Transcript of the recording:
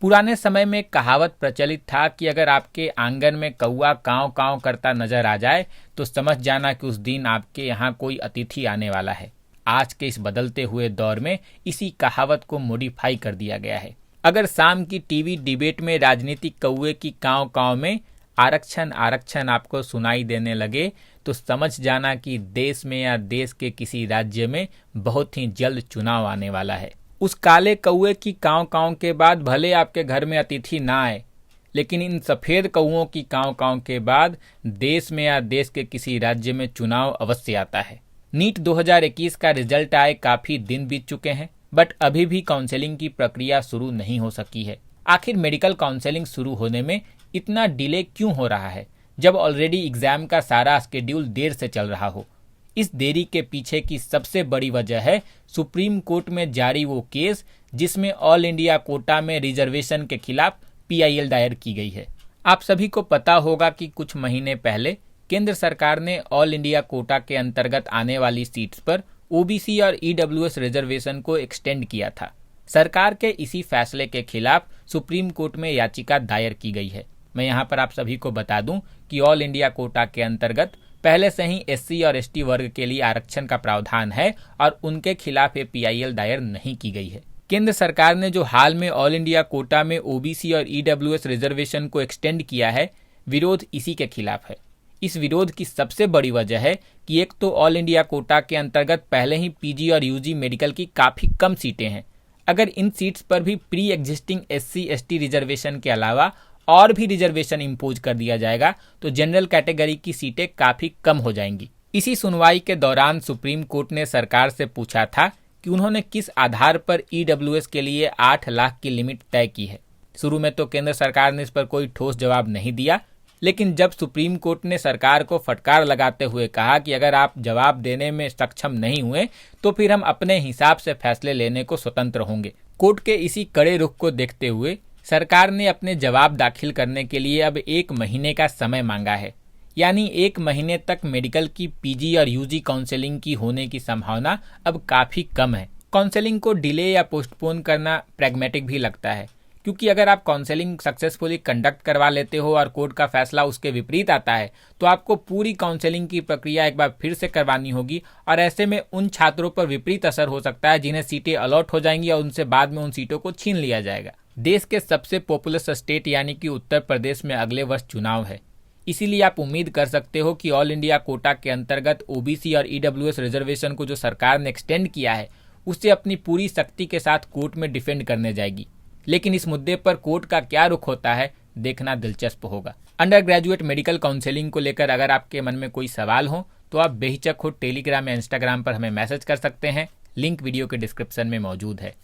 पुराने समय में कहावत प्रचलित था कि अगर आपके आंगन में कौवा कांव कांव करता नजर आ जाए तो समझ जाना कि उस दिन आपके यहाँ कोई अतिथि आने वाला है। आज के इस बदलते हुए दौर में इसी कहावत को मॉडिफाई कर दिया गया है। अगर शाम की टीवी डिबेट में राजनीतिक कौवे की कांव कांव में आरक्षण आरक्षण आपको सुनाई देने लगे तो समझ जाना कि देश में या देश के किसी राज्य में बहुत ही जल्द चुनाव आने वाला है। उस काले कौवे की कांव कांव के बाद भले आपके घर में अतिथि ना आए, लेकिन इन सफेद कौओं की कांव कांव के बाद देश में या देश के किसी राज्य में चुनाव अवश्य आता है। नीट 2021 का रिजल्ट आए काफी दिन बीत चुके हैं, बट अभी भी काउंसलिंग की प्रक्रिया शुरू नहीं हो सकी है। आखिर मेडिकल काउंसलिंग शुरू होने में इतना डिले क्यों हो रहा है, जब ऑलरेडी एग्जाम का सारा शेड्यूल देर से चल रहा हो? इस देरी के पीछे की सबसे बड़ी वजह है सुप्रीम कोर्ट में जारी वो केस जिसमें ऑल इंडिया कोटा में रिजर्वेशन के खिलाफ PIL दायर की गई है। आप सभी को पता होगा कि कुछ महीने पहले केंद्र सरकार ने ऑल इंडिया कोटा के अंतर्गत आने वाली सीट्स पर OBC और EWS रिजर्वेशन को एक्सटेंड किया था। सरकार के इसी फैसले के खिलाफ सुप्रीम कोर्ट में याचिका दायर की गई है। मैं यहाँ पर आप सभी को बता दूं कि ऑल इंडिया कोटा के अंतर्गत पहले से ही SC और ST वर्ग के लिए आरक्षण का प्रावधान है और उनके खिलाफ ये PIL दायर नहीं की गई है। केंद्र सरकार ने जो हाल में ऑल इंडिया कोटा में OBC और EWS रिजर्वेशन को एक्सटेंड किया है, विरोध इसी के खिलाफ है। इस विरोध की सबसे बड़ी वजह है कि एक तो ऑल इंडिया कोटा के अंतर्गत पहले ही PG और UG मेडिकल की काफी कम सीटें हैं। अगर इन सीट्स पर भी pre existing SC ST reservation के अलावा और भी रिजर्वेशन इम्पोज कर दिया जाएगा तो जनरल कैटेगरी की सीटें काफी कम हो जाएंगी। इसी सुनवाई के दौरान सुप्रीम कोर्ट ने सरकार से पूछा था कि उन्होंने किस आधार पर EWS के लिए 8 लाख की लिमिट तय की है। शुरू में तो केंद्र सरकार ने इस पर कोई ठोस जवाब नहीं दिया, लेकिन जब सुप्रीम कोर्ट ने सरकार को फटकार लगाते हुए कहा कि अगर आप जवाब देने में सक्षम नहीं हुए तो फिर हम अपने हिसाब से फैसले लेने को स्वतंत्र होंगे। कोर्ट के इसी कड़े रुख को देखते हुए सरकार ने अपने जवाब दाखिल करने के लिए अब 1 महीने का समय मांगा है। यानी 1 महीने तक मेडिकल की PG और UG काउंसलिंग की होने की संभावना अब काफी कम है। काउंसलिंग को डिले या पोस्टपोन करना प्रैग्मेटिक भी लगता है, क्योंकि अगर आप काउंसलिंग सक्सेसफुली कंडक्ट करवा लेते हो और कोर्ट का फैसला उसके विपरीत आता है तो आपको पूरी काउंसलिंग की प्रक्रिया एक बार फिर से करवानी होगी और ऐसे में उन छात्रों पर विपरीत असर हो सकता है जिन्हें सीटें अलॉट हो जाएंगी और उनसे बाद में उन सीटों को छीन लिया जाएगा। देश के सबसे पॉपुलस स्टेट यानी कि उत्तर प्रदेश में अगले वर्ष चुनाव है, इसीलिए आप उम्मीद कर सकते हो कि ऑल इंडिया कोटा के अंतर्गत OBC और EWS रिजर्वेशन को जो सरकार ने एक्सटेंड किया है उससे अपनी पूरी शक्ति के साथ कोर्ट में डिफेंड करने जाएगी। लेकिन इस मुद्दे पर कोर्ट का क्या रुख होता है देखना दिलचस्प होगा। अंडर ग्रेजुएट मेडिकल काउंसलिंग को लेकर अगर आपके मन में कोई सवाल हो तो आप बेहिचक हो टेलीग्राम या इंस्टाग्राम पर हमें मैसेज कर सकते हैं। लिंक वीडियो के डिस्क्रिप्शन में मौजूद है।